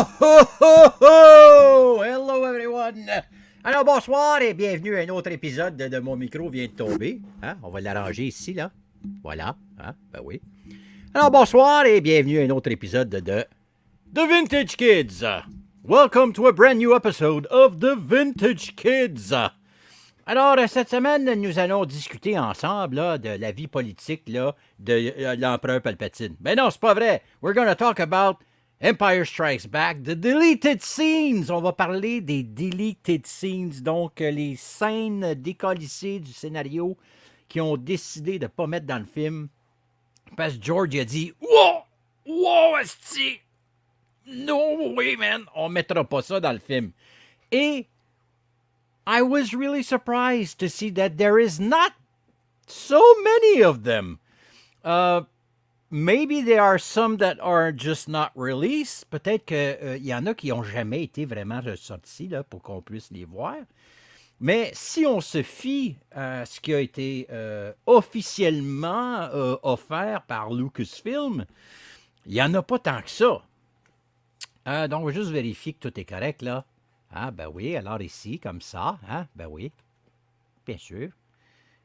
Oh, ho, ho, ho! Hello everyone! Alors bonsoir et bienvenue à un autre épisode de Mon micro vient de tomber. Hein? On va l'arranger ici, là. Voilà. Hein? Ben oui. Alors bonsoir et bienvenue à un autre épisode de The Vintage Kids. Welcome to a brand new episode of The Vintage Kids. Alors, cette semaine, nous allons discuter ensemble là, de la vie politique là, de l'empereur Palpatine. Ben non, c'est pas vrai. We're gonna talk about Empire Strikes Back, The Deleted Scenes. On va parler des Deleted Scenes, donc les scènes décollissées du scénario qui ont décidé de ne pas mettre dans le film. Parce que George a dit « Wow! Wow, esti! No way, man! On mettra pas ça dans le film. » Et I was really surprised to see that there is not so many of them. Maybe there are some that are just not released. Peut-être qu'il y en a qui n'ont jamais été vraiment ressortis là, pour qu'on puisse les voir. Mais si on se fie à ce qui a été officiellement offert par Lucasfilm, il n'y en a pas tant que ça. Donc, on va juste vérifier que tout est correct, là. Ah, ben oui, alors ici, comme ça, hein? Ben oui, bien sûr.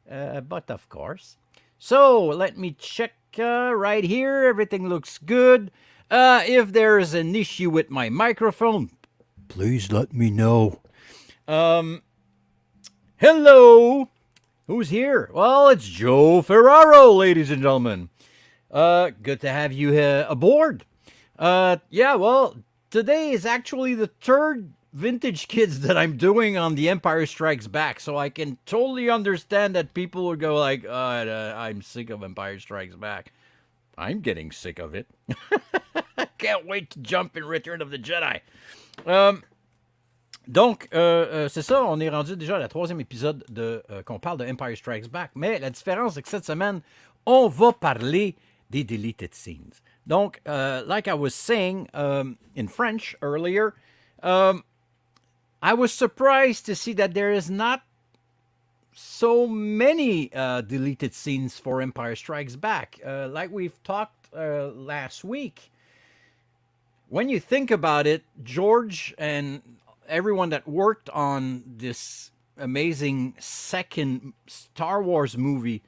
But of course. So, let me check right here. Everything looks good. If there's an issue with my microphone, please let me know. Hello. Who's here? Well, it's Joe Ferraro, ladies and gentlemen. Good to have you aboard. Yeah, well, today is actually the third Vintage Kids that I'm doing on The Empire Strikes Back, so I can totally understand that people would go like, I'm sick of Empire Strikes Back. I'm getting sick of it. I can't wait to jump in Return of the Jedi. Donc, c'est ça, on est rendu déjà à la troisième épisode qu'on parle de Empire Strikes Back, mais la différence, c'est que cette semaine, on va parler des Deleted Scenes. Donc, like I was saying in French earlier, I was surprised to see that there is not so many deleted scenes for Empire Strikes Back. Like we've talked last week, when you think about it, George and everyone that worked on this amazing second Star Wars movie,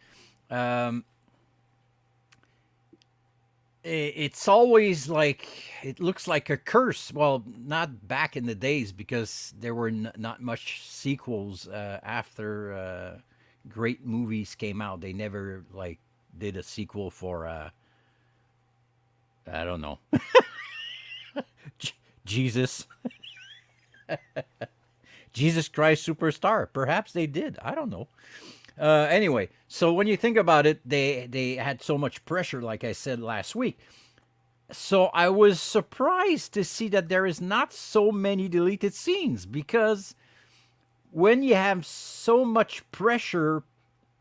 it's always like, it looks like a curse. Well, not back in the days because there were not much sequels after great movies came out. They never like did a sequel for, I don't know, Jesus. Jesus Christ Superstar. Perhaps they did. I don't know. Anyway, so when you think about it, they had so much pressure, like I said last week. So I was surprised to see that there is not so many deleted scenes, because when you have so much pressure,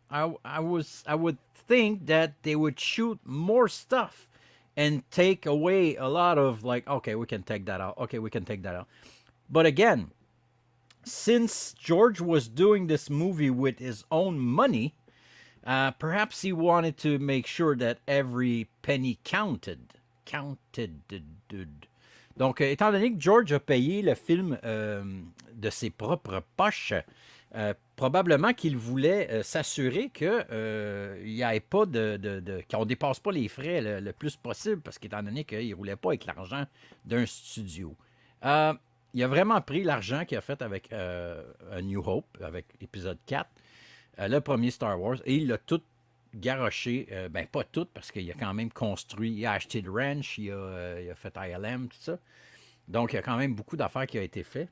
I would think that they would shoot more stuff and take away a lot of like, okay, we can take that out. Okay, we can take that out. But again, since George was doing this movie with his own money, perhaps he wanted to make sure that every penny counted. Donc, étant donné que George a payé le film de ses propres poches, probablement qu'il voulait s'assurer qu'il n'y ait pas qu'on ne dépasse pas les frais le plus possible, parce qu'étant donné qu'il ne roulait pas avec l'argent d'un studio. Il a vraiment pris l'argent qu'il a fait avec A New Hope, avec épisode 4, le premier Star Wars, et il l'a tout garoché. Ben, pas tout, parce qu'il a quand même construit, il a acheté le ranch, il a fait ILM, tout ça. Donc, il y a quand même beaucoup d'affaires qui ont été faites.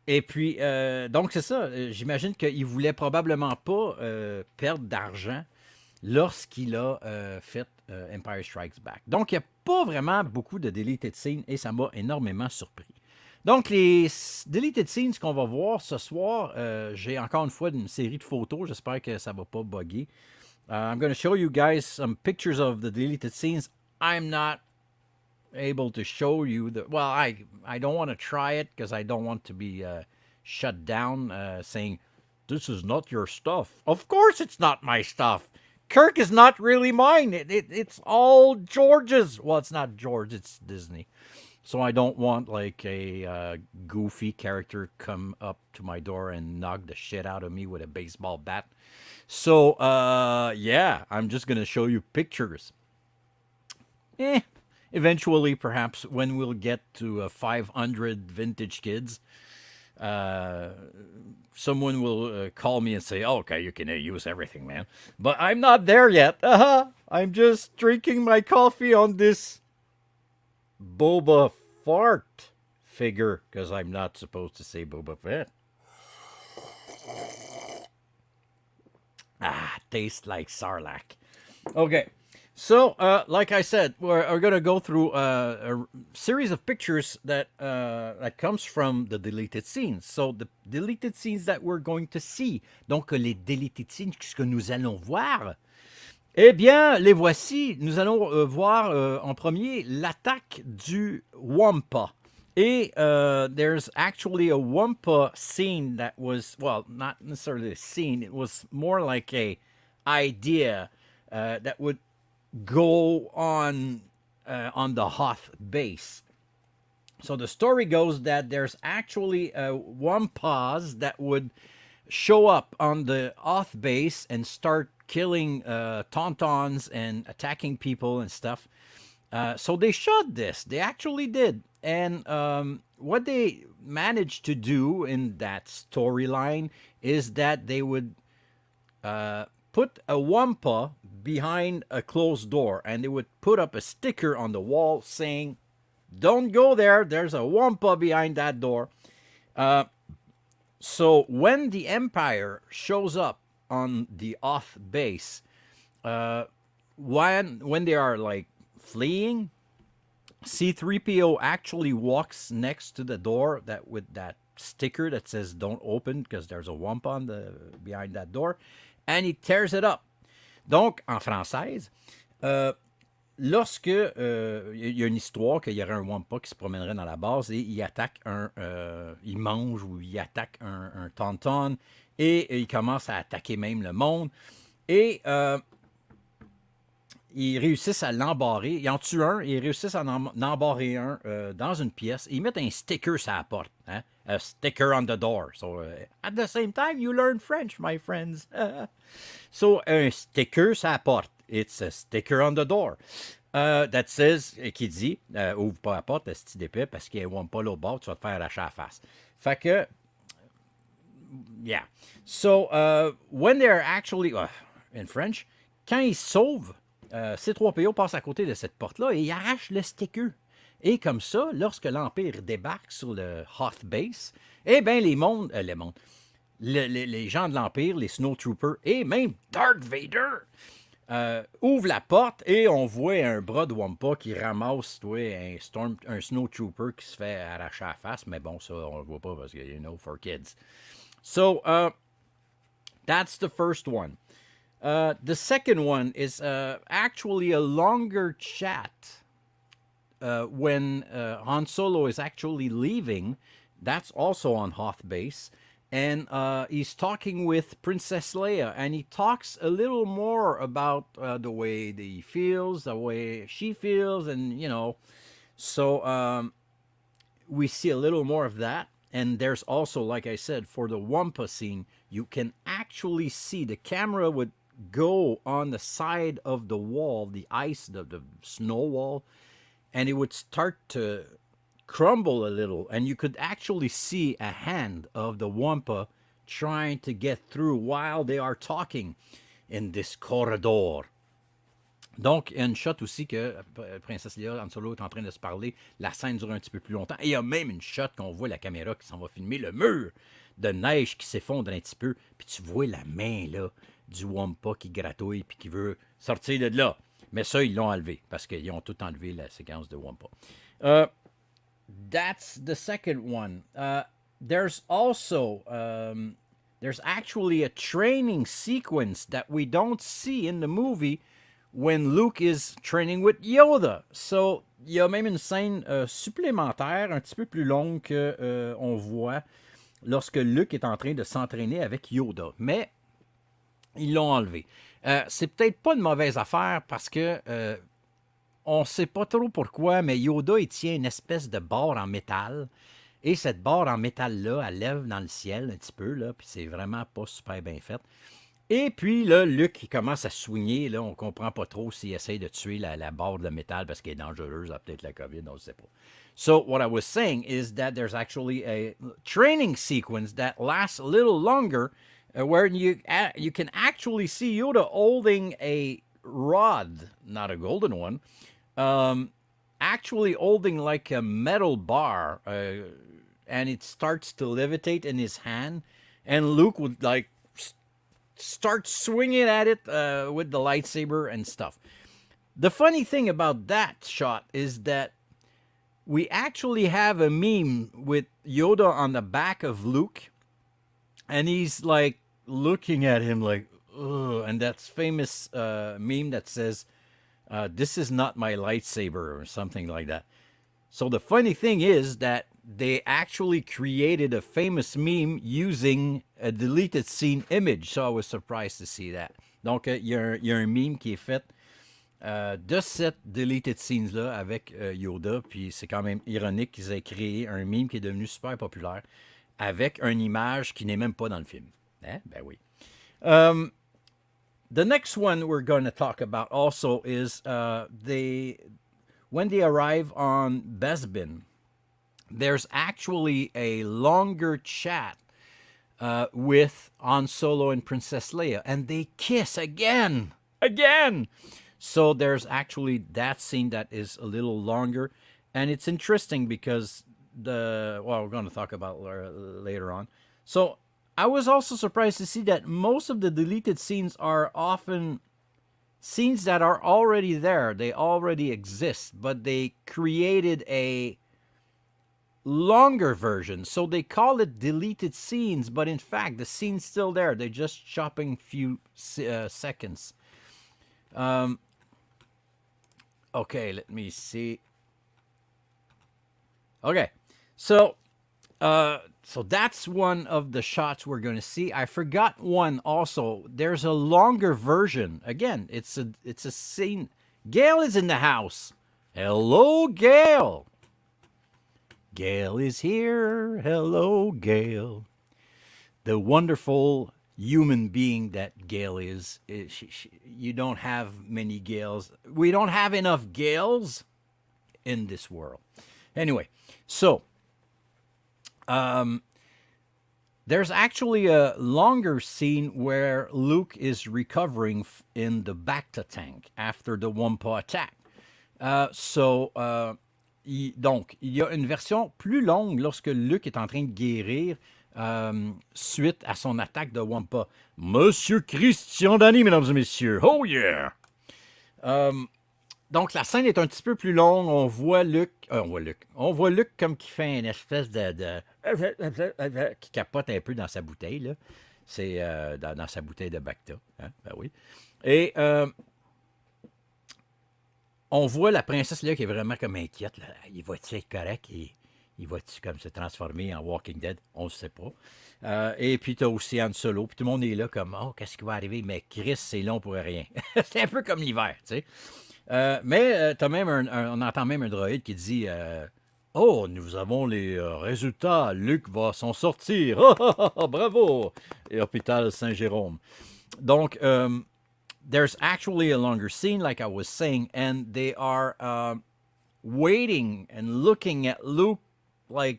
Et puis, donc, c'est ça. J'imagine qu'il ne voulait probablement pas perdre d'argent lorsqu'il a fait Empire Strikes Back. Donc, il n'y a pas vraiment beaucoup de deleted scenes et ça m'a énormément surpris. Donc, les deleted scenes qu'on va voir ce soir, j'ai encore une fois une série de photos. J'espère que ça ne va pas bugger. I'm going to show you guys some pictures of the deleted scenes. I'm not able to show you well, I don't want to try it because I don't want to be shut down saying, this is not your stuff. Of course it's not my stuff. Kirk is not really mine. It's all George's. Well, it's not George. It's Disney. So I don't want like a goofy character come up to my door and knock the shit out of me with a baseball bat. So yeah, I'm just gonna show you pictures. Eventually, perhaps when we'll get to 500 vintage kids, someone will call me and say, oh, okay, you can use everything, man. But I'm not there yet. I'm just drinking my coffee on this Boba Fart figure, because I'm not supposed to say Boba Fett. Tastes like Sarlacc. Okay, so like I said, we're going to go through a series of pictures that comes from the deleted scenes. So the deleted scenes that we're going to see, donc les deleted scenes, ce que nous allons voir, eh bien, les voici. Nous allons voir en premier l'attaque du Wampa. Et there's actually a Wampa scene that was, well, not necessarily a scene, it was more like a idea that would go on the Hoth base. So the story goes that there's actually Wampas that would show up on the Hoth base and start killing Tauntauns and attacking people and stuff. So they shot this. They actually did. And what they managed to do in that storyline is that they would put a Wampa behind a closed door, and they would put up a sticker on the wall saying, don't go there, there's a Wampa behind that door. So when the Empire shows up on the Hoth base, when they are like fleeing, C-3PO actually walks next to the door that with that sticker that says don't open because there's a Wampa on behind that door, and he tears it up. Donc, en française, lorsque il y a une histoire qu'il y aurait un Wampa qui se promènerait dans la base et il attaque il mange ou il attaque un Tauntaun et il commence à attaquer même le monde et ils réussissent à l'embarrer. Ils en tuent un et ils réussissent à en embarrer un dans une pièce. Ils mettent un sticker sur la porte. Hein? A sticker on the door. So, at the same time, you learn French, my friends. So, un sticker sur la porte. It's a sticker on the door. That says, qui dit, ouvre pas la porte, esti d'épée, parce qu'il ne pas l'autre bord, tu vas te faire arracher la face. Fait que, yeah. So, when they're actually, in French, quand ils sauvent, C-3PO passe à côté de cette porte-là et il arrache le sticker. Et comme ça, lorsque l'Empire débarque sur le Hoth Base, eh bien, les gens de l'Empire, les Snowtroopers et même Darth Vader ouvrent la porte et on voit un bras de Wampa qui ramasse un Snowtrooper qui se fait arracher la face. Mais bon, ça, on le voit pas parce que, for kids. So, that's the first one. The second one is actually a longer chat when Han Solo is actually leaving. That's also on Hoth Base. And he's talking with Princess Leia. And he talks a little more about the way that he feels, the way she feels. And, so we see a little more of that. And there's also, like I said, for the Wampa scene, you can actually see the camera would go on the side of the wall, the ice, the snow wall, and it would start to crumble a little, and you could actually see a hand of the Wampa trying to get through while they are talking in this corridor. Donc, il y a une shot aussi que Princesse Leia, Han Solo est en train de se parler. La scène dure un petit peu plus longtemps. Et il y a même une shot qu'on voit la caméra qui s'en va filmer le mur de neige qui s'effondre un petit peu. Puis tu vois la main là du Wampa qui gratouille puis qui veut sortir de là. Mais ça, ils l'ont enlevé parce qu'ils ont tout enlevé la séquence de Wampa. That's the second one. There's also... there's actually a training sequence that we don't see in the movie when Luke is training with Yoda. So, il y a même une scène supplémentaire, un petit peu plus longue qu'on voit lorsque Luke est en train de s'entraîner avec Yoda. Mais ils l'ont enlevé. C'est peut-être pas une mauvaise affaire parce que on ne sait pas trop pourquoi, mais Yoda, il tient une espèce de barre en métal. Et cette barre en métal-là, elle lève dans le ciel un petit peu, là, puis c'est vraiment pas super bien fait. Et puis là, Luke, il commence à soigner. Là, on comprend pas trop s'il essaye de tuer la barre de métal parce qu'elle est dangereuse, peut-être la COVID, on ne sait pas. So what I was saying is that there's actually a training sequence that lasts a little longer, where you can actually see Yoda holding a rod, not a golden one, actually holding like a metal bar, and it starts to levitate in his hand, and Luke would like start swinging at it with the lightsaber and stuff. The funny thing about that shot is that we actually have a meme with Yoda on the back of Luke, and he's like looking at him like, ugh, and that's famous meme that says, this is not my lightsaber, or something like that. So the funny thing is that they actually created a famous meme using a deleted scene image. So I was surprised to see that. Donc, il y a un meme qui est fait de cette deleted scenes-là avec Yoda. Puis c'est quand même ironique qu'ils aient créé un meme qui est devenu super populaire avec une image qui n'est même pas dans le film. Hein? Ben oui. The next one we're going to talk about also is when they arrive on Bespin, there's actually a longer chat with Han Solo and Princess Leia, and they kiss again. So there's actually that scene that is a little longer, and it's interesting because we're going to talk about later on. So I was also surprised to see that most of the deleted scenes are often scenes that are already there. They already exist, but they created a longer version. So they call it deleted scenes, but in fact, the scene's still there. They're just chopping few seconds. Okay, let me see. Okay, so that's one of the shots we're going to see. I forgot one also. There's a longer version. Again, it's a scene. Gail is in the house. Hello, Gail. Gail is here. Hello, Gail. The wonderful human being that Gail is. You don't have many Gails. We don't have enough Gails in this world. Anyway, so there's actually a longer scene where Luke is recovering in the Bacta tank after the Wampa attack. Donc, il y a une version plus longue lorsque Luke est en train de guérir suite à son attaque de Wampa. Monsieur Christian Danny, mesdames et messieurs. Oh yeah! Donc, la scène est un petit peu plus longue. On voit Luke comme qui fait une espèce de qui capote un peu dans sa bouteille, là. C'est dans sa bouteille de Bacta. Hein? Ben oui. Et on voit la princesse là qui est vraiment comme inquiète. Là. Il va-tu être correct? Il va-tu comme se transformer en Walking Dead? On ne sait pas. Et puis, tu as aussi Han Solo. Puis tout le monde est là comme, oh, qu'est-ce qui va arriver? Mais Chris, c'est long pour rien. C'est un peu comme l'hiver, tu sais. Mais t'as même on entend même un droïde qui dit oh, nous avons les résultats. Luke va s'en sortir. Bravo! Et hôpital Saint-Jérôme. Donc, there's actually a longer scene, like I was saying, and they are waiting and looking at Luke like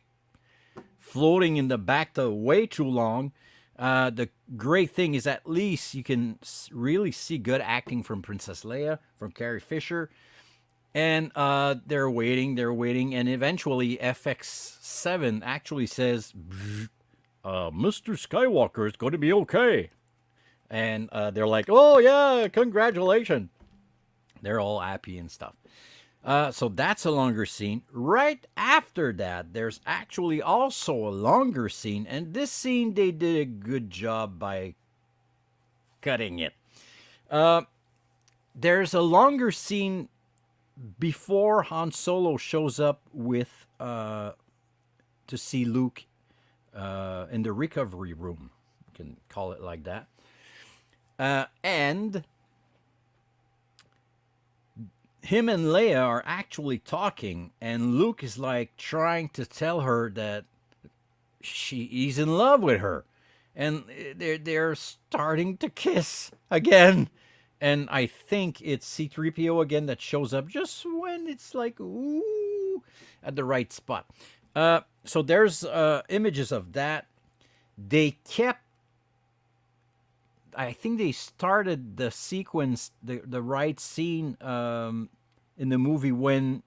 floating in the Bacta way too long. The great thing is at least you can really see good acting from Princess Leia, from Carrie Fisher. And they're waiting, and eventually FX7 actually says, Mr. Skywalker is going to be okay. And they're like, oh yeah, congratulations. They're all happy and stuff. So that's a longer scene. Right after that, there's actually also a longer scene. And this scene, they did a good job by cutting it. There's a longer scene before Han Solo shows up with to see Luke in the recovery room. You can call it like that. And him and Leia are actually talking, and Luke is like trying to tell her that he's in love with her, and they're starting to kiss again. And I think it's C-3PO again that shows up just when it's like ooh at the right spot. So there's images of that. They kept. I think they started the sequence, the right scene in the movie when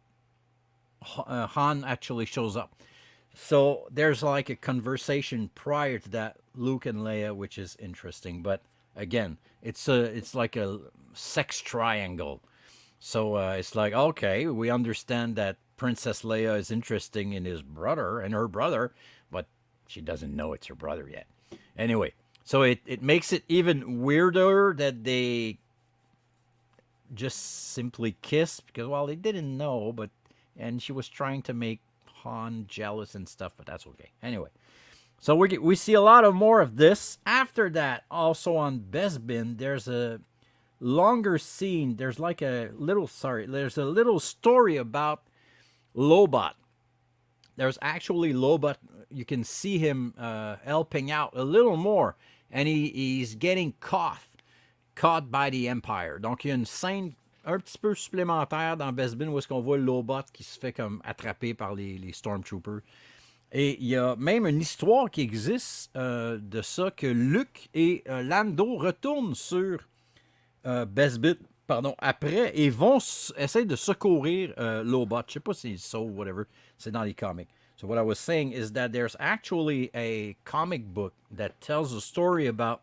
Han actually shows up. So there's like a conversation prior to that, Luke and Leia, which is interesting. But again, it's like a sex triangle. So it's like, okay, we understand that Princess Leia is interested in his brother and her brother, but she doesn't know it's her brother yet. Anyway, so it makes it even weirder that they just simply kissed because, well, they didn't know, and she was trying to make Han jealous and stuff, but that's okay. Anyway, so we see a lot of more of this. After that, also on Bespin, there's a longer scene. There's a little story about Lobot. There's actually Lobot. You can see him helping out a little more, and he's getting caught by the Empire. Donc, il y a une scène un petit peu supplémentaire dans Bespin où est-ce qu'on voit Lobot qui se fait comme attraper par les Stormtroopers. Et il y a même une histoire qui existe de ça, que Luke et Lando retournent sur Bespin, après, et vont essayer de secourir Lobot. Je sais pas si c'est ça ou whatever, c'est dans les comics. So what I was saying is that there's actually a comic book that tells a story about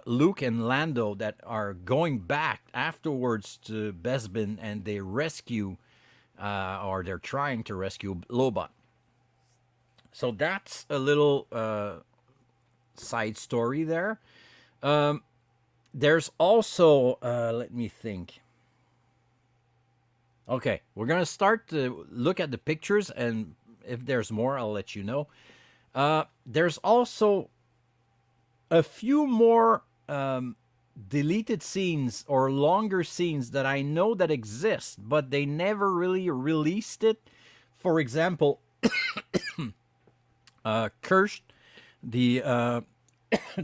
Luke and Lando that are going back afterwards to Bespin, and they rescue, or they're trying to rescue Lobot. So that's a little side story there. There's also, let me think. Okay, we're going to start to look at the pictures, and if there's more, I'll let you know. There's also a few more deleted scenes or longer scenes that I know that exist, but they never really released it. For example, Kirsch, the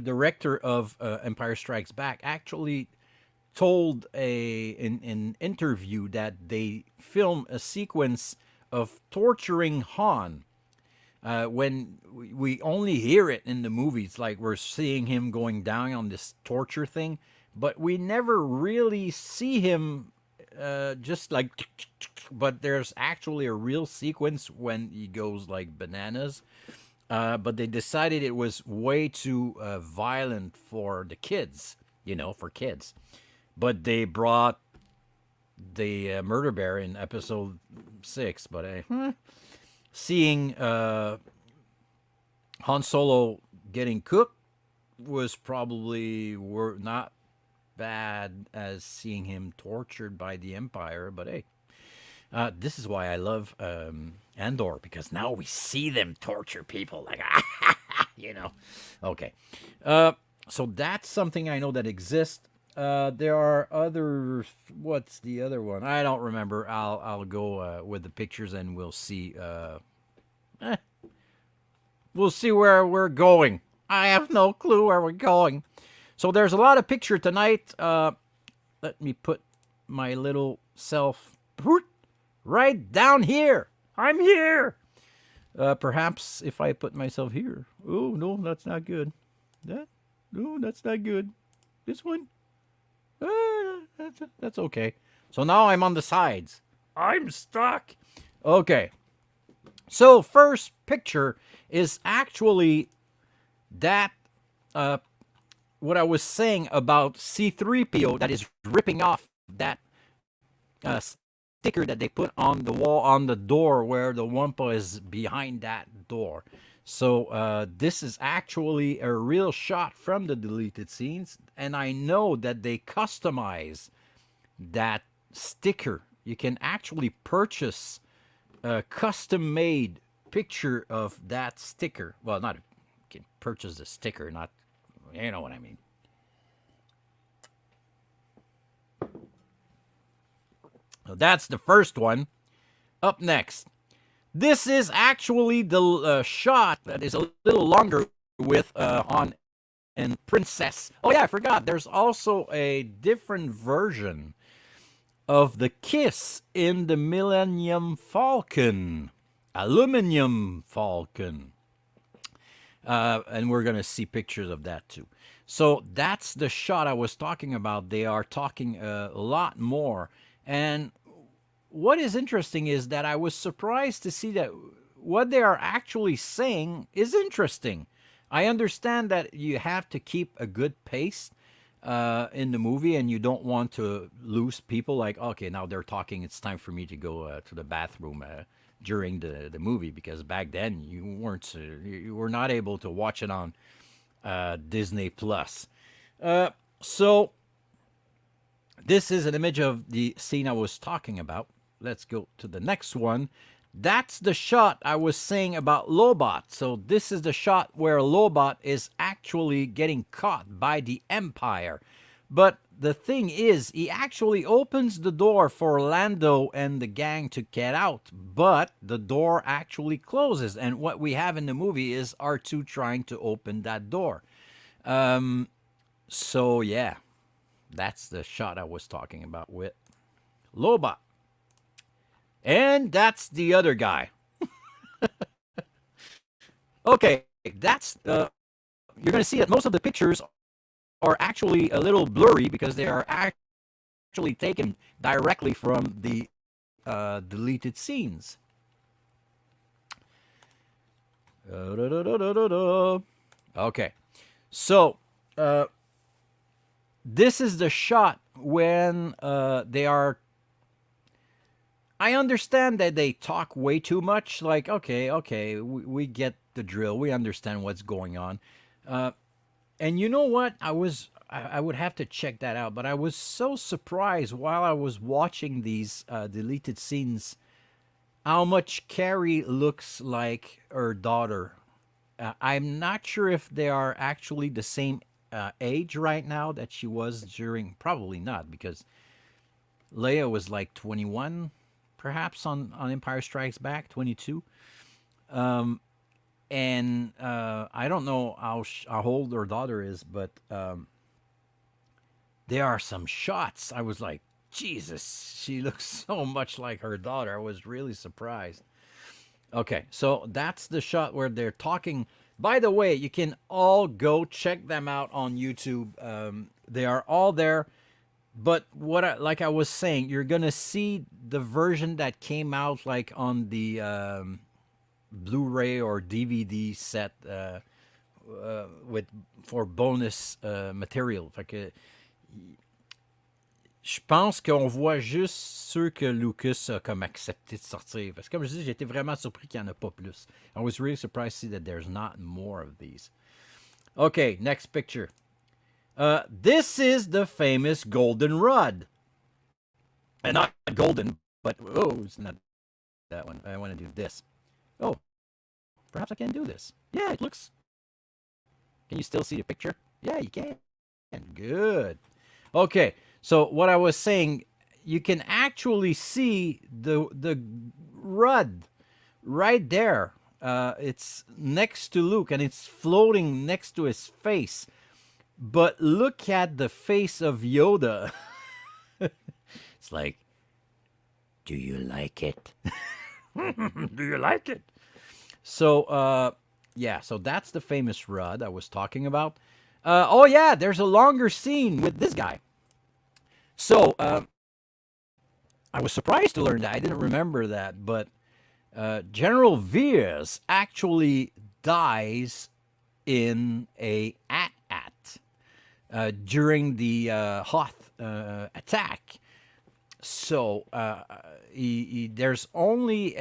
director of Empire Strikes Back, actually told in an interview that they filmed a sequence of torturing Han. When we only hear it in the movies, like we're seeing him going down on this torture thing, but we never really see him just like, but there's actually a real sequence when he goes like bananas. But they decided it was way too violent for the kids, for kids. But they brought the murder bear in episode 6, but seeing Han Solo getting cooked was probably not bad as seeing him tortured by the Empire, but hey, this is why I love Andor, because now we see them torture people, like, Okay. So that's something I know that exists. There are other. What's the other one? I don't remember. I'll go with the pictures, and we'll see. We'll see where we're going. I have no clue where we're going. So there's a lot of picture tonight. Let me put my little self right down here. I'm here. Perhaps if I put myself here. Oh no, that's not good. No, that's not good. This one. That's okay. So now I'm on the sides. I'm stuck. Okay. So first picture is actually that what I was saying about C-3PO that is ripping off that sticker that they put on the wall on the door where the Wampa is behind that door. So this is actually a real shot from the deleted scenes, and I know that they customize that sticker. You can actually purchase a custom-made picture of that sticker. Well, you can purchase the sticker, not, you know what I mean. That's the first one. Up next. This is actually the shot that is a little longer with on and Princess. Oh yeah, I forgot. There's also a different version of the kiss in the Millennium Falcon. Aluminum Falcon. And we're going to see pictures of that too. So that's the shot I was talking about. They are talking a lot more. And what is interesting is that I was surprised to see that what they are actually saying is interesting. I understand that you have to keep a good pace in the movie, and you don't want to lose people. Like, okay, now they're talking. It's time for me to go to the bathroom during the movie, because back then you were not able to watch it on Disney Plus. So this is an image of the scene I was talking about. Let's go to the next one. That's the shot I was saying about Lobot. So this is the shot where Lobot is actually getting caught by the Empire. But the thing is, he actually opens the door for Lando and the gang to get out, but the door actually closes. And what we have in the movie is R2 trying to open that door. So yeah, that's the shot I was talking about with Lobot. And that's the other guy. Okay, that's you're going to see that most of the pictures are actually a little blurry because they are actually taken directly from the deleted scenes. Okay, so this is the shot when they are. I understand that they talk way too much. Like, okay, we get the drill. We understand what's going on. And you know what? I would have to check that out. But I was so surprised while I was watching these deleted scenes how much Carrie looks like her daughter. I'm not sure if they are actually the same age right now that she was during. Probably not, because Leia was like 21. Perhaps on Empire Strikes Back, 22. And I don't know how old her daughter is, but there are some shots. I was like, Jesus, she looks so much like her daughter. I was really surprised. Okay, so that's the shot where they're talking. By the way, you can all go check them out on YouTube. They are all there. But like I was saying, you're gonna see the version that came out like on the Blu-ray or DVD set for bonus material. Fait que je pense qu'on voit juste ceux que Lucas a comme accepté de sortir. Parce que comme je dis, j'étais vraiment surpris qu'il n'y en a pas plus. I was really surprised to see that there's not more of these. Okay, next picture. This is the famous golden rod. And not golden, but, oh, it's not that one. I want to do this. Oh, perhaps I can do this. Yeah, it looks. Can you still see the picture? Yeah, you can. Good. Okay, so what I was saying, you can actually see the rod right there. It's next to Luke, and it's floating next to his face. But look at the face of Yoda. It's like, do you like it? Do you like it? So, yeah, so that's the famous rod I was talking about. Oh, yeah, there's a longer scene with this guy. So, I was surprised to learn that. I didn't remember that. But General Veers actually dies in a AT-AT during the Hoth attack. So, there's only,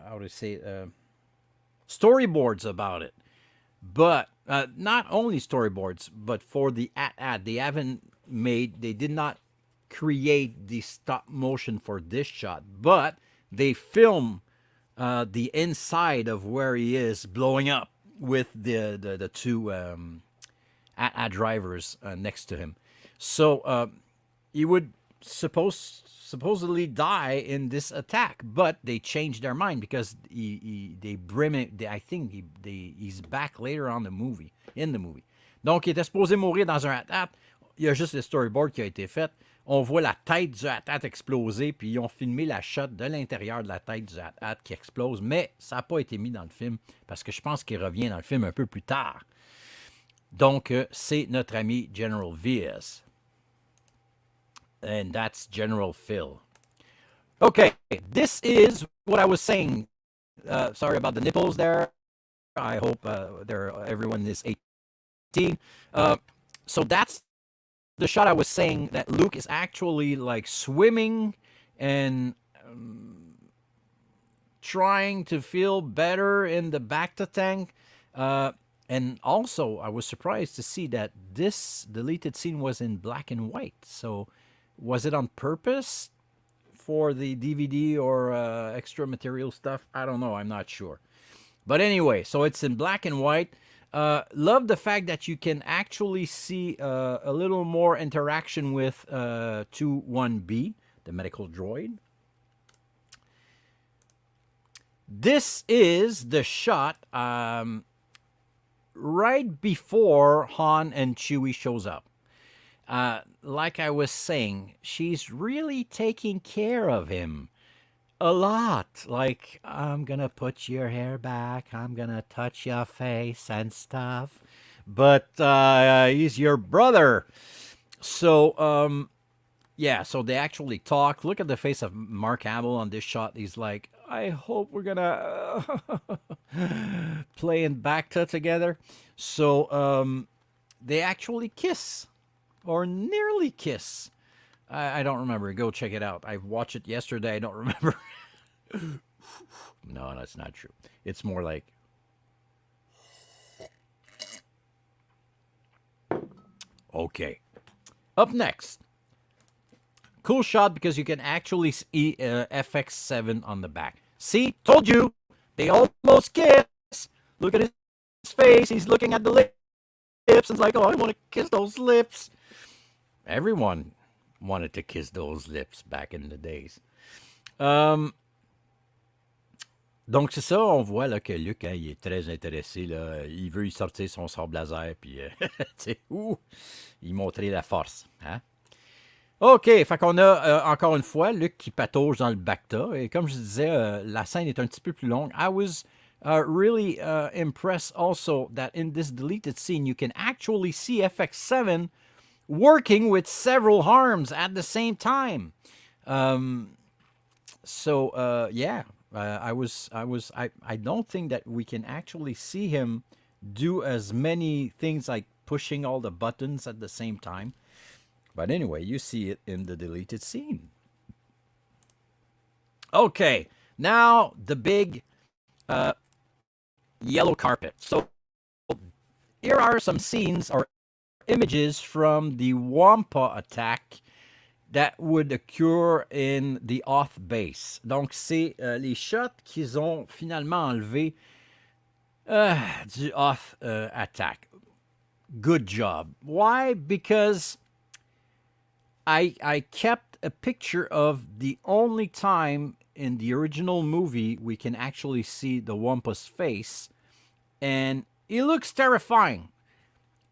how to say, storyboards about it. But not only storyboards, but for the AT-AT, they did not create the stop motion for this shot, but they film the inside of where he is blowing up with the two AT-AT drivers next to him. So you would supposedly die in this attack, but they changed their mind because they bring it. I think he's back later on in the movie. Donc, il était supposé mourir dans un attaque. Il y a juste le storyboard qui a été fait. On voit la tête du Hat-Hat exploser, puis ils ont filmé la shot de l'intérieur de la tête du Hat-Hat qui explose, mais ça n'a pas été mis dans le film, parce que je pense qu'il revient dans le film un peu plus tard. Donc, c'est notre ami General Vias. And that's General Phil. Okay, this is what I was saying. Sorry about the nipples there. I hope everyone is 18. So that's the shot I was saying that Luke is actually like swimming and trying to feel better in the Bacta tank. And also, I was surprised to see that this deleted scene was in black and white. So, was it on purpose for the DVD or extra material stuff? I don't know. I'm not sure. But anyway, so it's in black and white. Love the fact that you can actually see a little more interaction with 2-1B, the medical droid. This is the shot right before Han and Chewie shows up. Like I was saying, she's really taking care of him a lot. Like, I'm gonna put your hair back, I'm gonna touch your face and stuff. But he's your brother. So, yeah, so they actually talk. Look at the face of Mark Hamill on this shot. He's like, I hope we're gonna play in Bacta together. So, they actually kiss. Or nearly kiss. I don't remember. Go check it out. I watched it yesterday. I don't remember. No, that's not true. It's more like... Okay. Up next. Cool shot because you can actually see FX7 on the back. See? Told you! They almost kiss! Look at his face. He's looking at the lips and it's like, oh, I want to kiss those lips. Everyone wanted to kiss those lips back in the days. Donc, c'est ça, on voit là, que Luke, hein, il est très intéressé. Là, il veut y sortir son sable laser, puis, il montrer la force. Hein? OK, fait qu'on a, encore une fois, Luke qui patauge dans le Bacta. Et comme je disais, la scène est un petit peu plus longue. I was really impressed also that in this deleted scene, you can actually see FX7 working with several arms at the same time. Yeah, I don't think that we can actually see him do as many things like pushing all the buttons at the same time. But anyway, you see it in the deleted scene. Okay, now the big yellow carpet. So here are some scenes or images from the Wampa attack that would occur in the Hoth base. Donc, c'est les shots qu'ils ont finalement enlevés du Hoth attack. Good job. Why? Because I kept a picture of the only time in the original movie we can actually see the Wampa's face, and he looks terrifying.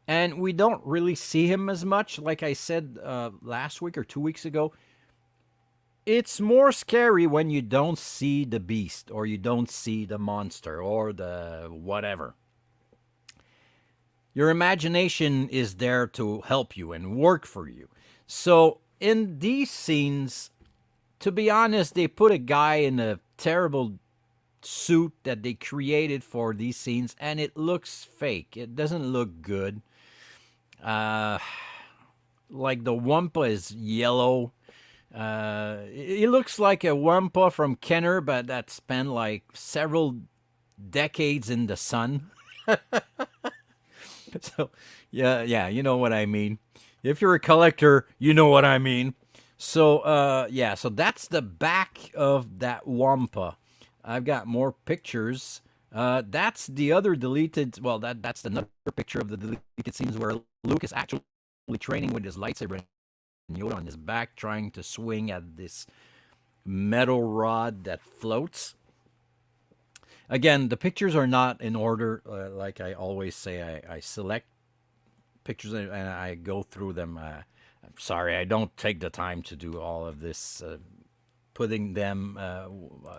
And we don't really see him as much, like I said last week or 2 weeks ago. It's more scary when you don't see the beast, or you don't see the monster, or the whatever. Your imagination is there to help you and work for you. So in these scenes, to be honest, they put a guy in a terrible suit that they created for these scenes, and it looks fake. It doesn't look good. Like the Wampa is yellow. It looks like a Wampa from Kenner, but that spent like several decades in the sun. So, yeah, you know what I mean. If you're a collector, you know what I mean. So, yeah, so that's the back of that Wampa. I've got more pictures. That's the other deleted, well, that's another picture of the deleted scenes where Luke is actually training with his lightsaber. Yoda on his back trying to swing at this metal rod that floats. Again, the pictures are not in order. Like I always say, I select pictures and I go through them. I'm sorry, I don't take the time to do all of this. Putting them,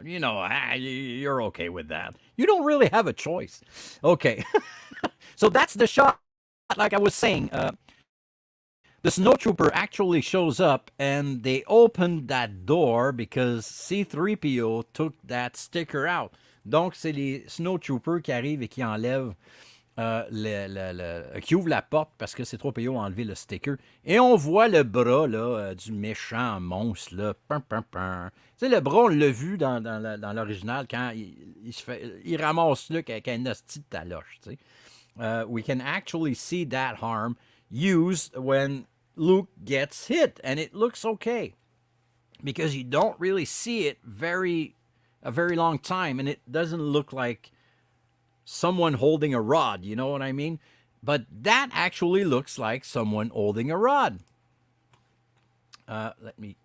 you're okay with that. You don't really have a choice. Okay. So that's the shot. Like I was saying, the snowtrooper actually shows up and they opened that door because C3PO took that sticker out. Donc, c'est les snowtroopers qui arrivent et qui enlèvent, qui ouvrent la porte parce que C3PO a enlevé le sticker. Et on voit le bras là, du méchant monstre. Là. Pum, pum, pum. Tu sais, le bras, on l'a vu dans l'original quand il ramasse Luke avec un hostie de taloche. Tu sais. We can actually see that harm used when Luke gets hit, and it looks okay because you don't really see it a very long time, and it doesn't look like someone holding a rod, you know what I mean? But that actually looks like someone holding a rod. Let me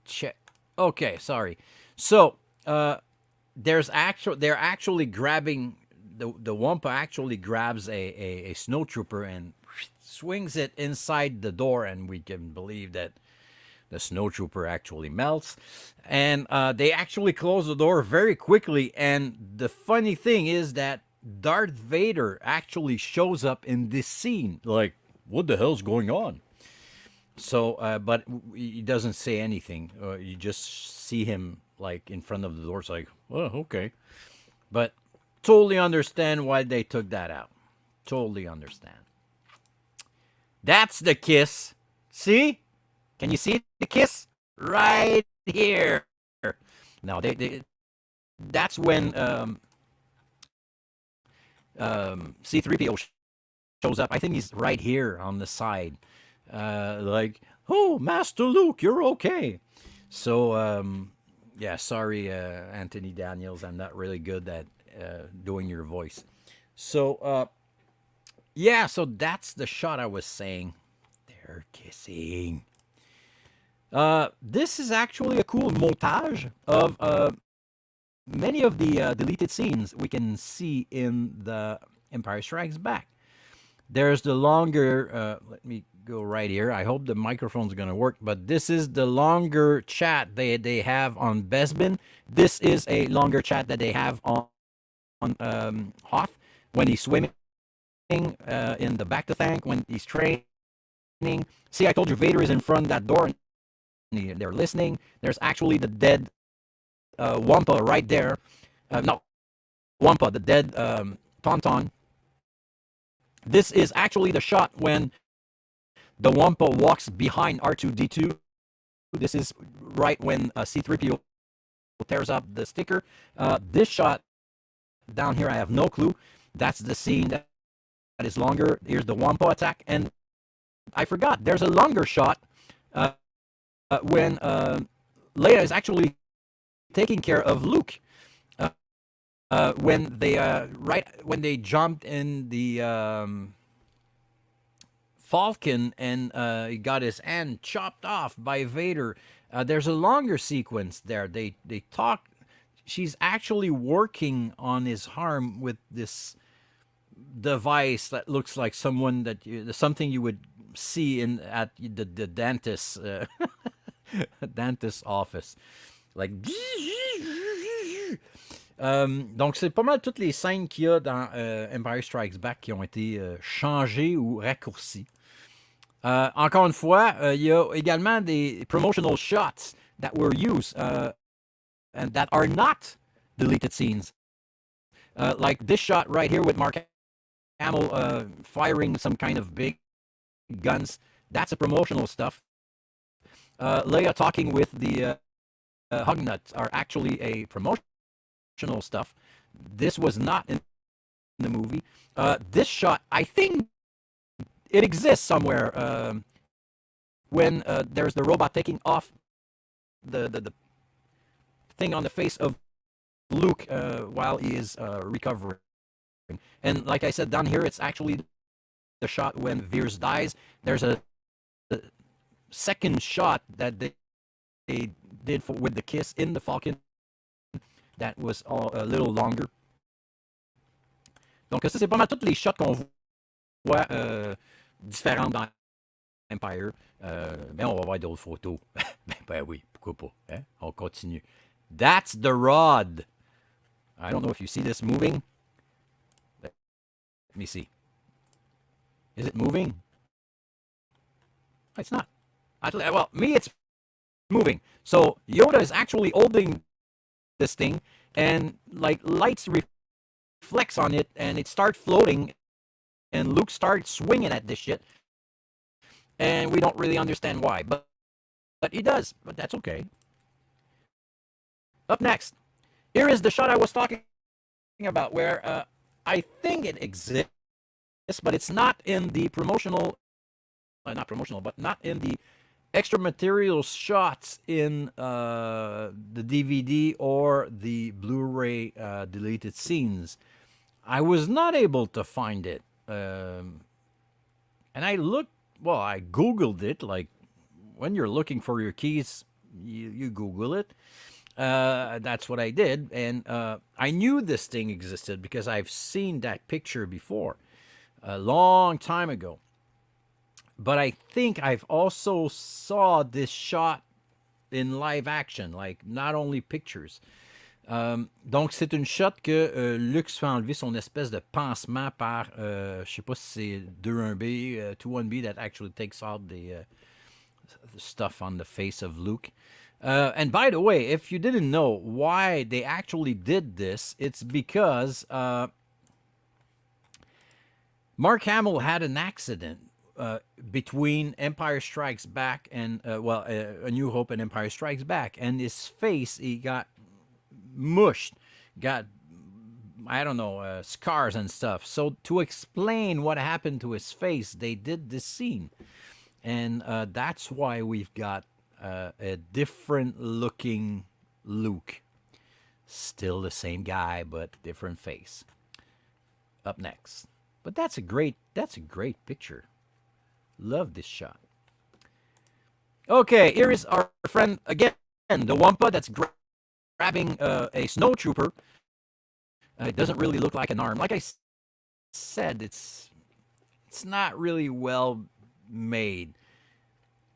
check. Okay, sorry. So they're actually grabbing the Wampa actually grabs a snowtrooper and swings it inside the door, and we can believe that the snowtrooper actually melts. And they actually close the door very quickly. And the funny thing is that Darth Vader actually shows up in this scene. Like, what the hell's going on? So, but he doesn't say anything. You just see him like in front of the door. It's like, oh, okay. But totally understand why they took that out. Totally understand. That's the kiss. See? Can you see the kiss? Right here. Now, that's when C-3PO shows up. I think he's right here on the side. Like, oh, Master Luke, you're okay. So, yeah, sorry, Anthony Daniels. I'm not really good at doing your voice. So, yeah, so that's the shot I was saying. They're kissing. This is actually a cool montage of many of the deleted scenes we can see in the Empire Strikes Back. There's the longer, let me go right here. I hope the microphone's going to work, but this is the longer chat they have on Bespin. This is a longer chat that they have on Hoth when he's swimming in the back to tank, when he's training. See, I told you Vader is in front of that door. They're listening. There's actually the dead Wampa right there. No, Wampa, the dead Tauntaun. This is actually the shot when the Wampa walks behind R2-D2. This is right when C-3PO tears up the sticker. This shot down here, I have no clue. That's the scene that is longer. Here's the Wampa attack. And I forgot, there's a longer shot when Leia is actually taking care of Luke. When they jumped in the Falcon and he got his hand chopped off by Vader. There's a longer sequence there. They talk. She's actually working on his arm with this device that looks like something you would see at the dentist dentist office. Like. Donc, c'est pas mal toutes les scènes qu'il y a dans Empire Strikes Back qui ont été changées ou raccourcies. Encore une fois, il y a également des promotional shots that were used and that are not deleted scenes. Like this shot right here with Mark Hamill firing some kind of big guns. That's a promotional stuff. Leia talking with the Hugnuts are actually a promotional stuff. This was not in the movie. This shot, I think it exists somewhere. When there's the robot taking off the thing on the face of Luke while he is recovering. And like I said, down here, it's actually the shot when Veers dies. There's a second shot that they did with the kiss in the Falcon that was a little longer. Donc ça, c'est pas mal toutes les shots qu'on voit différentes dans Empire. Mais on va voir d'autres photos. Ben oui, pourquoi pas. Hein? On continue. That's the rod. I don't know if you see this moving. Let me see. Is it moving? It's not. Actually, well, me, it's moving. So Yoda is actually holding this thing, and like lights reflects on it, and it starts floating, and Luke starts swinging at this shit, and we don't really understand why, but he does. But that's okay. Up next, here is the shot I was talking about, where I think it exists, but it's not in the promotional, not promotional, but not in the extra material shots in the DVD or the Blu-ray deleted scenes. I was not able to find it. And I looked, well, I Googled it, like when you're looking for your keys, you Google it. That's what I did. And I knew this thing existed because I've seen that picture before, a long time ago. But I think I've also saw this shot in live action, like not only pictures. Donc c'est une shot que Luke se fait enlever son espèce de pansement par, je sais pas si c'est 2-1B, 2-1B that actually takes out the stuff on the face of Luke. And by the way, if you didn't know why they actually did this, it's because Mark Hamill had an accident between Empire Strikes Back and, A New Hope and Empire Strikes Back. And his face, he got mushed, got, I don't know, scars and stuff. So to explain what happened to his face, they did this scene. And that's why we've got a different looking Luke. Still the same guy, but different face. Up next. But that's a great picture. Love this shot. Okay, here is our friend again, the Wampa that's grabbing a snowtrooper. It doesn't really look like an arm. Like I said, it's not really well made.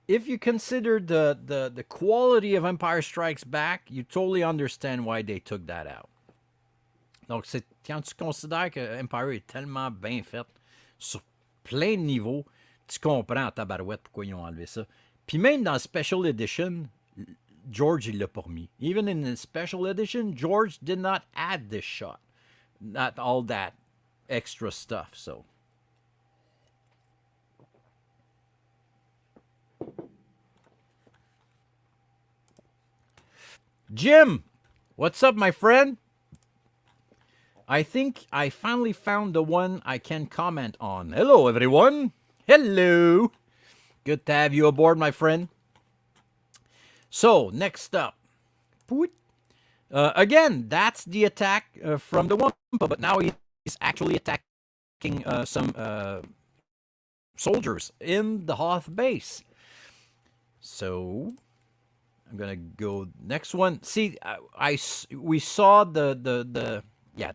If you consider the quality of Empire Strikes Back, you totally understand why they took that out. Donc, quand tu considères que Empire est tellement bien fait, sur plein de niveaux, tu comprends en tabarouette pourquoi ils ont enlevé ça. Puis même dans Special Edition, George, il l'a pas remis. Even in the Special Edition, George did not add this shot. Not all that extra stuff, so. Jim, what's up, my friend? I think I finally found the one I can comment on. Hello, everyone. Hello. Good to have you aboard, my friend. So, next up. Again, that's the attack from the Wampa, but now he's actually attacking some soldiers in the Hoth base. So, I'm gonna go next one. See, we saw the yeah.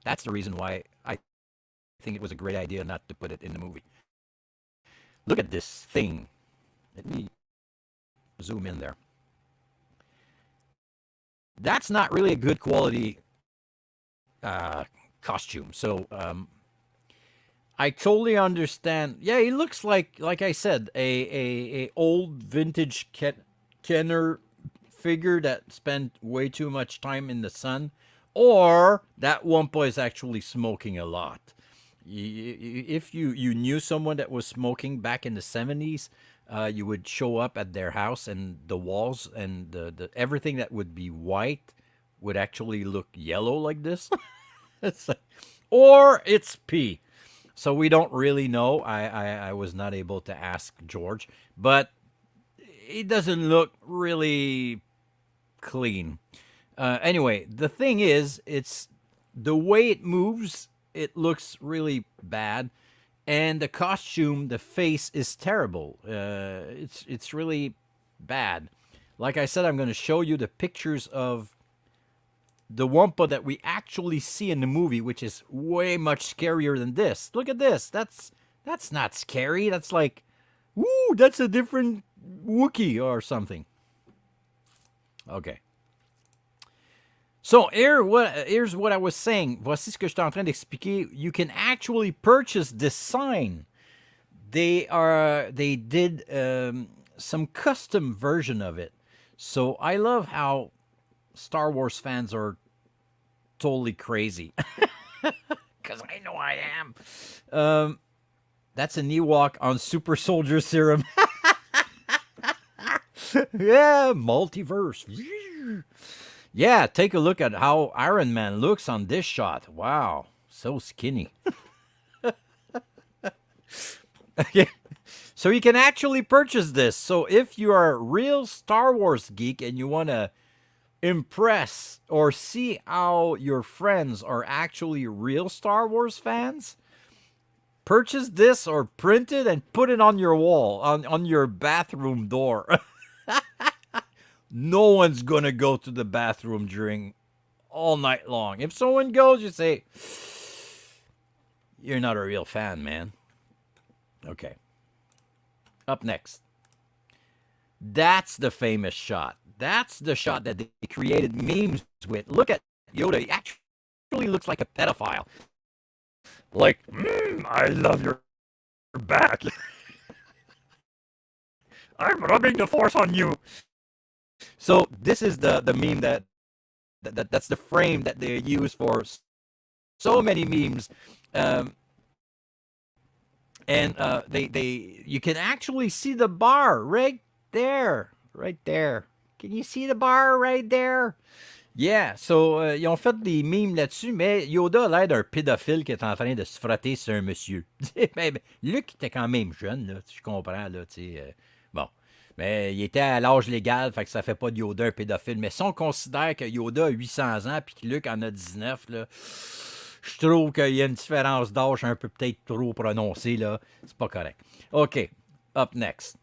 That's the reason why I think it was a great idea not to put it in the movie. Look at this thing. Let me zoom in there. That's not really a good quality costume. So I totally understand. Yeah, he looks like I said, a old vintage Kenner figure that spent way too much time in the sun. Or that Wampa is actually smoking a lot. If you knew someone that was smoking back in the 70s, you would show up at their house and the walls and the everything that would be white would actually look yellow like this. Or it's pee. So we don't really know. I was not able to ask George, but it doesn't look really clean. Anyway, the thing is, it's the way it moves, it looks really bad. And the costume, the face is terrible. It's really bad. Like I said, I'm going to show you the pictures of the Wampa that we actually see in the movie, which is way much scarier than this. Look at this. That's not scary. That's like, woo, that's a different Wookiee or something. Okay. So here's what I was saying. Voici ce que j'étais en train d'expliquer. You can actually purchase this sign. They did some custom version of it. So I love how Star Wars fans are totally crazy. Because I know I am. That's an Ewok on super soldier serum. Yeah, multiverse. Yeah, take a look at how Iron Man looks on this shot. Wow, so skinny. Okay. So you can actually purchase this. So if you are a real Star Wars geek and you want to impress or see how your friends are actually real Star Wars fans, purchase this or print it and put it on your wall, on your bathroom door. No one's going to go to the bathroom during all night long. If someone goes, you say, you're not a real fan, man. Okay. Up next. That's the famous shot. That's the shot that they created memes with. Look at Yoda. He actually looks like a pedophile. Like, I love your back. I'm rubbing the force on you. So this is the meme that's the frame that they use for so many memes, they you can actually see the bar right there. Can you see the bar right there? Yeah, so ils ont fait des memes là-dessus, mais Yoda a l'air d'un pédophile qui est en train de se frotter sur un monsieur. Mais Luke était quand même jeune, là, je comprends, là, tu sais. Bon. Mais il était à l'âge légal, fait que ça fait pas de Yoda un pédophile. Mais si on considère que Yoda a 800 ans puis que Luke en a 19, là, je trouve qu'il y a une différence d'âge un peu peut-être trop prononcée, là. C'est pas correct. OK, up next.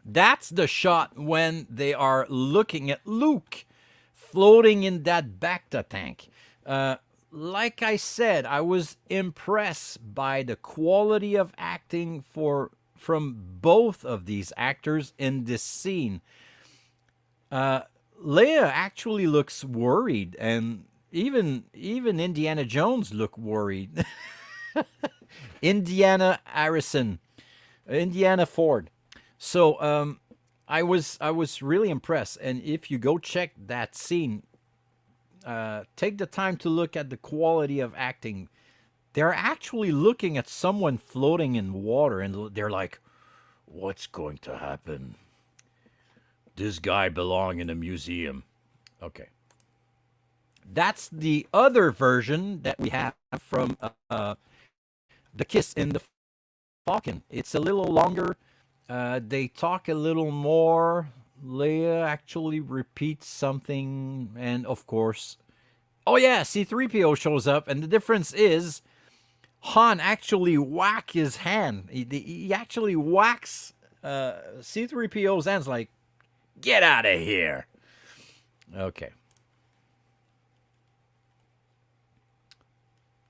That's the shot when they are looking at Luke floating in that Bacta tank. Like I said, I was impressed by the quality of acting from both of these actors in this scene. Leia actually looks worried, and even Indiana Jones looked worried. Indiana Ford. So I was really impressed, and if you go check that scene, take the time to look at the quality of acting. They're actually looking at someone floating in water, and they're like, what's going to happen? This guy belongs in a museum. Okay. That's the other version that we have from The Kiss in the Falcon. It's a little longer. They talk a little more. Leia actually repeats something, and of course, oh yeah, C-3PO shows up, and the difference is Han actually whack his hand. He actually whacks C-3PO's hands like, get out of here. Okay.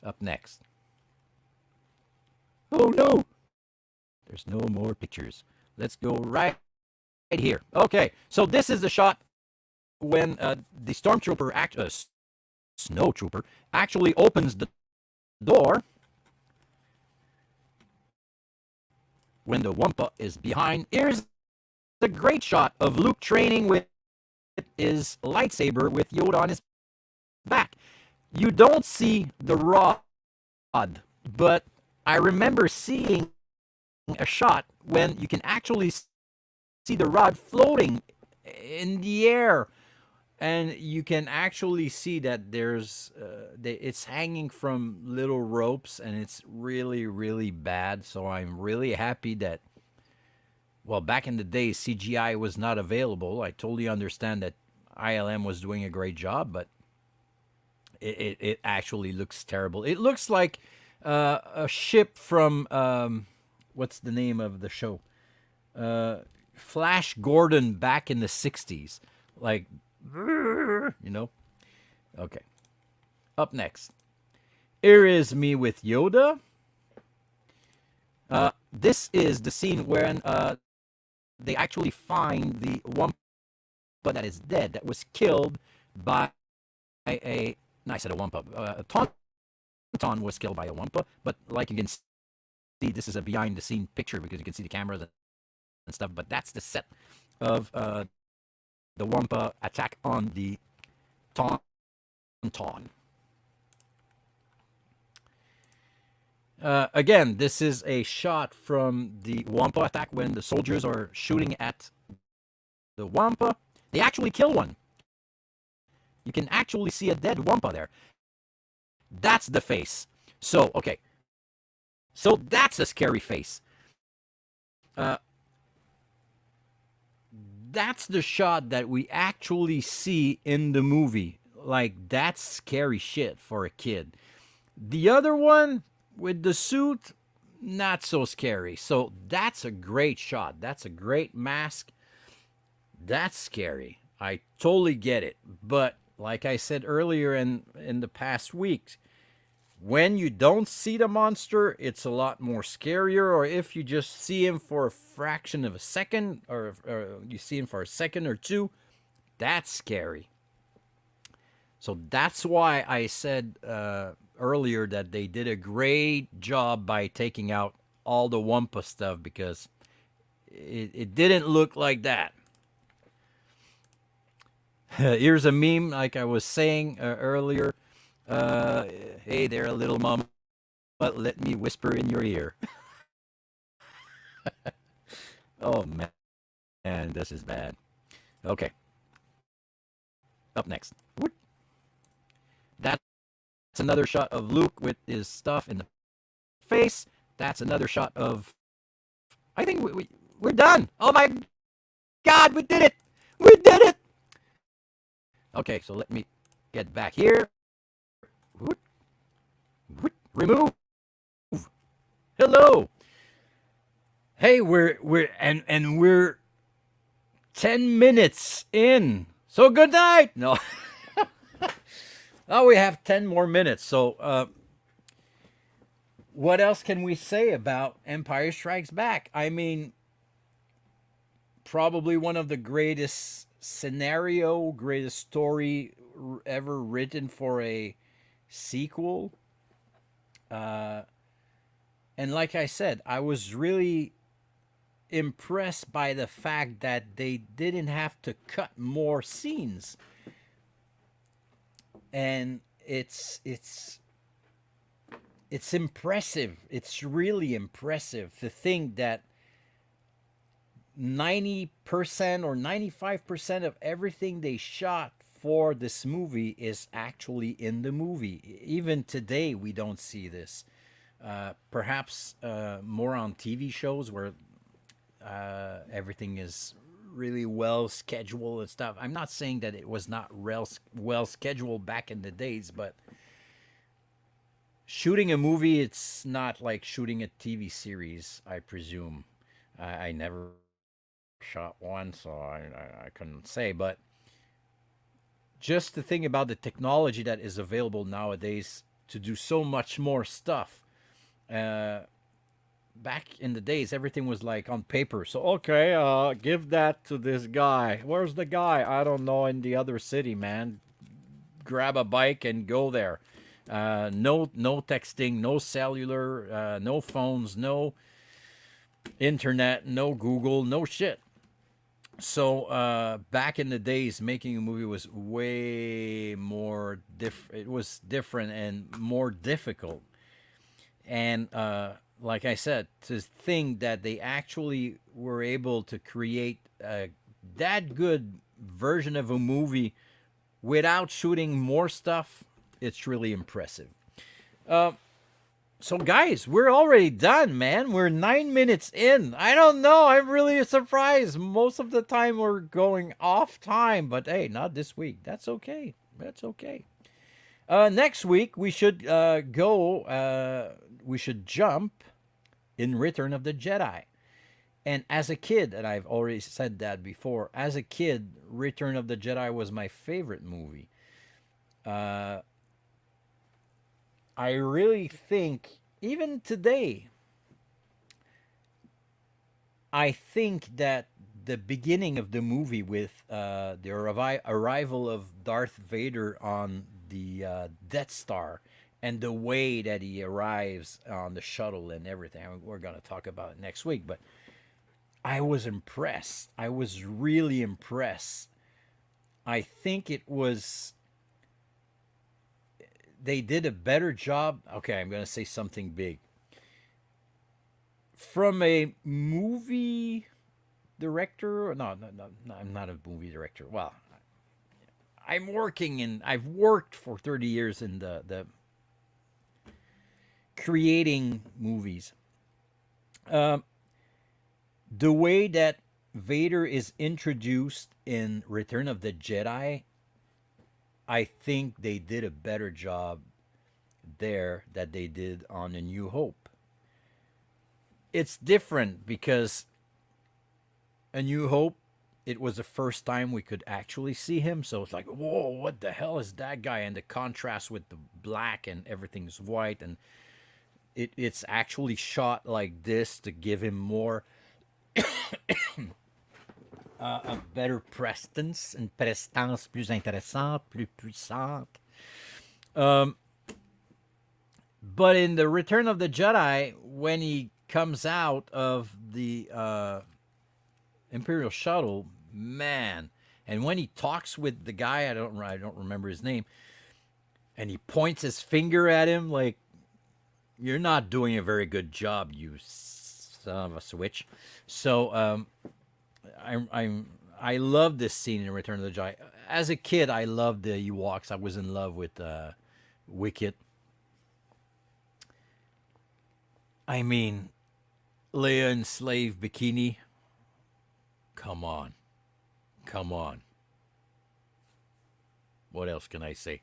Up next. Oh no! There's no more pictures. Let's go right here. Okay, so this is the shot when the stormtrooper, snowtrooper, actually opens the door when the Wampa is behind. Here's the great shot of Luke training with his lightsaber with Yoda on his back. You don't see the rod, but I remember seeing a shot when you can actually see the rod floating in the air, and you can actually see that there's it's hanging from little ropes, and it's really, really bad. So I'm really happy that, well, back in the day, CGI was not available. I totally understand that ILM was doing a great job, but it actually looks terrible. It looks like a ship from what's the name of the show? Flash Gordon back in the 60s. Like, you know? Okay. Up next. Here is me with Yoda. This is the scene when they actually find the Wampa that is dead, that was killed by a... No, I said a Wampa. A Tauntaun was killed by a Wampa, but like you can see, this is a behind-the-scene picture because you can see the cameras and stuff, but that's the set of the Wampa attack on the Tauntaun. Again, this is a shot from the Wampa attack when the soldiers are shooting at the Wampa. They actually kill one. You can actually see a dead Wampa there. That's the face. So, okay. So that's a scary face. That's the shot that we actually see in the movie. Like, that's scary shit for a kid. The other one with the suit, not so scary. So that's a great shot. That's a great mask. That's scary. I totally get it. But like I said earlier in the past weeks, when you don't see the monster, it's a lot more scarier. Or if you just see him for a fraction of a second, or you see him for a second or two, that's scary. So that's why I said earlier that they did a great job by taking out all the Wampa stuff, because it didn't look like that. Here's a meme, like I was saying earlier. Hey there, little mama, but let me whisper in your ear. Oh, man, this is bad. Okay. Up next. That's another shot of Luke with his stuff in the face. That's another shot of... I think we're done. Oh, my God, we did it. We did it. Okay, so let me get back here. Remove. Hello. Hey, we're 10 minutes in. So good night. No. Oh, we have 10 more minutes. So what else can we say about Empire Strikes Back? I mean, probably one of the greatest greatest story ever written for a sequel. And like I said, I was really impressed by the fact that they didn't have to cut more scenes. And it's impressive. It's really impressive to think that 90% or 95% of everything they shot for this movie is actually in the movie. Even today, we don't see this. Perhaps more on TV shows where everything is really well scheduled and stuff. I'm not saying that it was not well scheduled back in the days, but shooting a movie, it's not like shooting a TV series, I presume. I never shot one, so I couldn't say, but just the thing about the technology that is available nowadays to do so much more stuff. Back in the days, everything was like on paper. So, okay, give that to this guy. Where's the guy? I don't know, in the other city, man. Grab a bike and go there. No texting, no cellular, no phones, no internet, no Google, no shit. So back in the days, making a movie was way more it was different and more difficult. And like I said, to think that they actually were able to create that good version of a movie without shooting more stuff, it's really impressive. So guys, we're already done, man. We're 9 minutes in. I don't know. I'm really surprised. Most of the time we're going off time, but hey, not this week. That's okay. That's okay. Next week we should go we should jump in Return of the Jedi. And as a kid, and I've already said that before, as a kid, Return of the Jedi was my favorite movie. I really think, even today, I think that the beginning of the movie with the arrival of Darth Vader on the Death Star and the way that he arrives on the shuttle and everything, we're going to talk about it next week, but I was impressed. I was really impressed. I think they did a better job. Okay, I'm going to say something big. From a movie director, no, I'm not a movie director. Well, I've worked for 30 years in the creating movies. The way that Vader is introduced in Return of the Jedi, I think they did a better job there than they did on A New Hope. It's different because A New Hope, it was the first time we could actually see him. So it's like, whoa, what the hell is that guy? And the contrast with the black and everything's white. And it's actually shot like this to give him more a better prestance, une prestance plus intéressante, plus puissante. But in the Return of the Jedi, when he comes out of the Imperial shuttle, man, and when he talks with the guy, I don't remember his name, and he points his finger at him like, "You're not doing a very good job, you son of a switch." So I love this scene in Return of the Jedi. As a kid, I loved the Ewoks. I was in love with Wicket. I mean, Leia in slave bikini. Come on. What else can I say?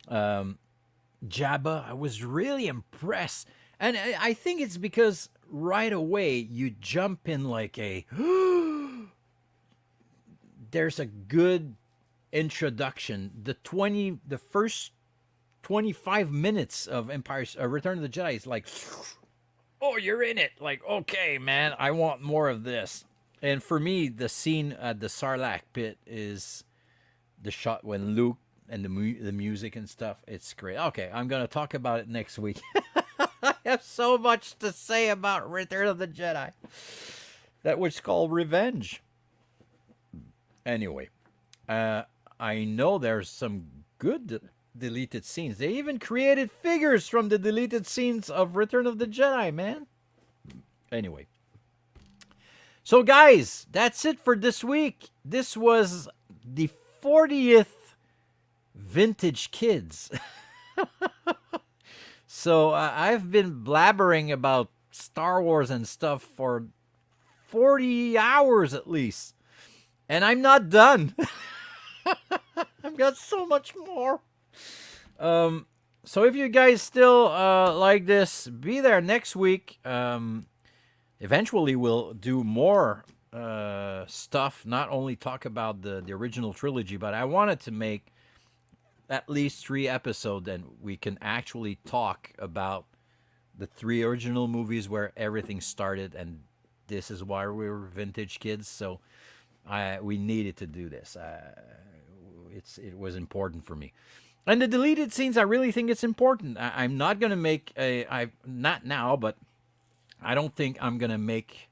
Jabba, I was really impressed. And I think it's because right away you jump in like a there's a good introduction. The first 25 minutes of Return of the Jedi is like, oh, you're in it. Like, okay, man, I want more of this. And for me, the scene at the Sarlacc pit is the shot when Luke and the music and stuff. It's great. Okay, I'm going to talk about it next week. I have so much to say about Return of the Jedi. That was called Revenge. Anyway, I know there's some good deleted scenes. They even created figures from the deleted scenes of Return of the Jedi, man. Anyway. So, guys, that's it for this week. This was the 40th Vintage Kids. So, I've been blabbering about Star Wars and stuff for 40 hours at least. And I'm not done. I've got so much more. So if you guys still like this, be there next week. Eventually we'll do more stuff, not only talk about the original trilogy, but I wanted to make at least 3 episodes and we can actually talk about the 3 original movies where everything started, and this is why we were Vintage Kids. So we needed to do this. It was important for me. And the deleted scenes, I really think it's important. I'm not going to make not now, but I don't think I'm going to make,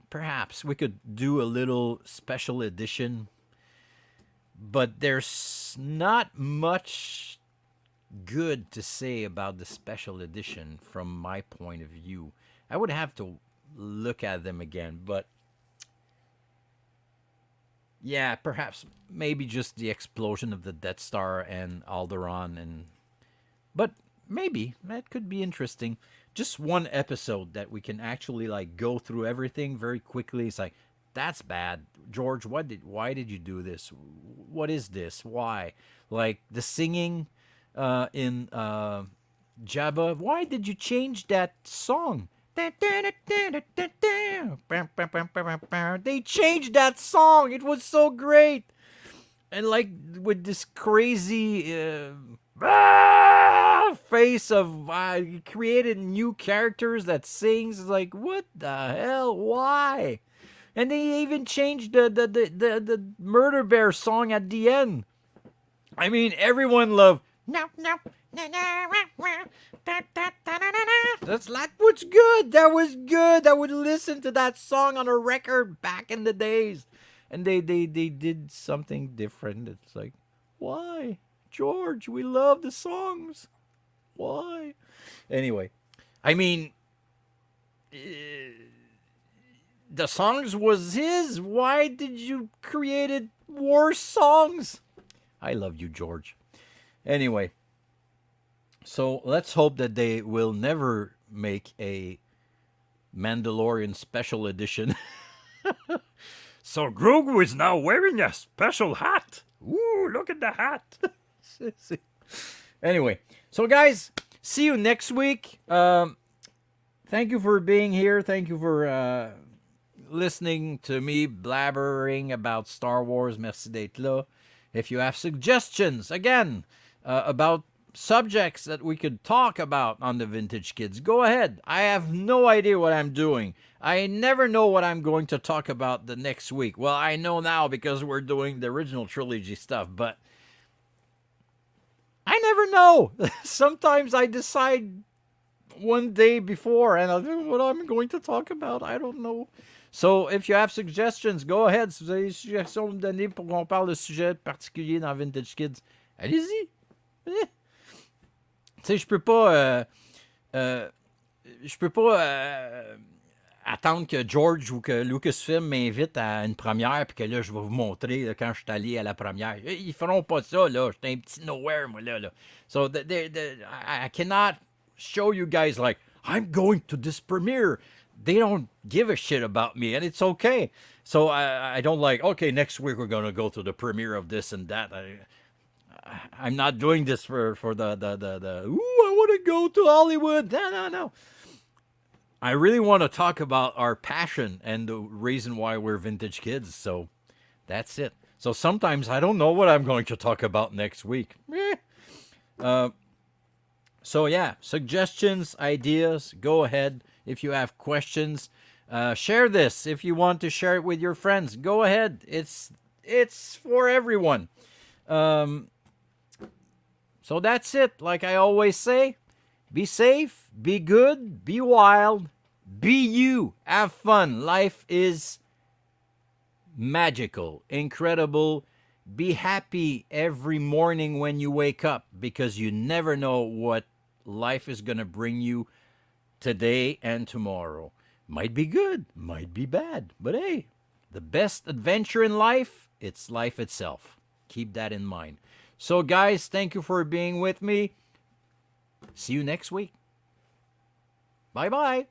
perhaps we could do a little special edition, but there's not much good to say about the special edition from my point of view. I would have to look at them again, but yeah, perhaps maybe just the explosion of the Death Star and Alderaan, but maybe that could be interesting. Just one episode that we can actually like go through everything very quickly. It's like, that's bad, George. Why did you do this? What is this? Why? Like the singing in Jabba, why did you change that song? They changed that song. It was so great. And like with this crazy face of he created new characters that sings. Like, what the hell? Why? And they even changed the Murder Bear song at the end. I mean, everyone loved. No, no. That's like what's good. That was good. I would listen to that song on a record back in the days. And they did something different. It's like, why? George, we love the songs. Why? Anyway, I mean, the songs was his. Why did you create worse songs? I love you, George. Anyway, so let's hope that they will never make a Mandalorian special edition. So Grogu is now wearing a special hat. Ooh, look at the hat. Anyway, so guys, see you next week. Thank you for being here. Thank you for listening to me blabbering about Star Wars. Merci d'être là. If you have suggestions, again, about subjects that we could talk about on the Vintage Kids, go ahead. I have no idea what I'm doing. I never know what I'm going to talk about the next week. Well, I know now because we're doing the original trilogy stuff, but I never know. Sometimes I decide one day before and I don't know what I'm going to talk about. I don't know. So, if you have suggestions, go ahead. Si vous avez des suggestions à me donner pour qu'on parle de sujets particuliers dans Vintage Kids, allez-y. Tu sais, je peux pas attendre que George ou que Lucasfilm m'invite à une première puis que là, je vais vous montrer là, quand je suis allé à la première. Ils feront pas ça, là. J'étais un petit nowhere, moi, là. So, I cannot show you guys like, I'm going to this premiere. They don't give a shit about me, and it's okay. So I don't like, okay, next week we're going to go to the premiere of this and that. I'm not doing this for the ooh, I want to go to Hollywood. No. I really want to talk about our passion and the reason why we're Vintage Kids. So that's it. So sometimes I don't know what I'm going to talk about next week. So yeah, suggestions, ideas, go ahead. If you have questions, share this. If you want to share it with your friends, go ahead. It's for everyone. So that's it. Like I always say, be safe, be good, be wild, be you, have fun. Life is magical, incredible. Be happy every morning when you wake up because you never know what life is going to bring you today and tomorrow. Might be good, might be bad, but hey, the best adventure in life, it's life itself. Keep that in mind. So guys, thank you for being with me. See you next week. Bye-bye.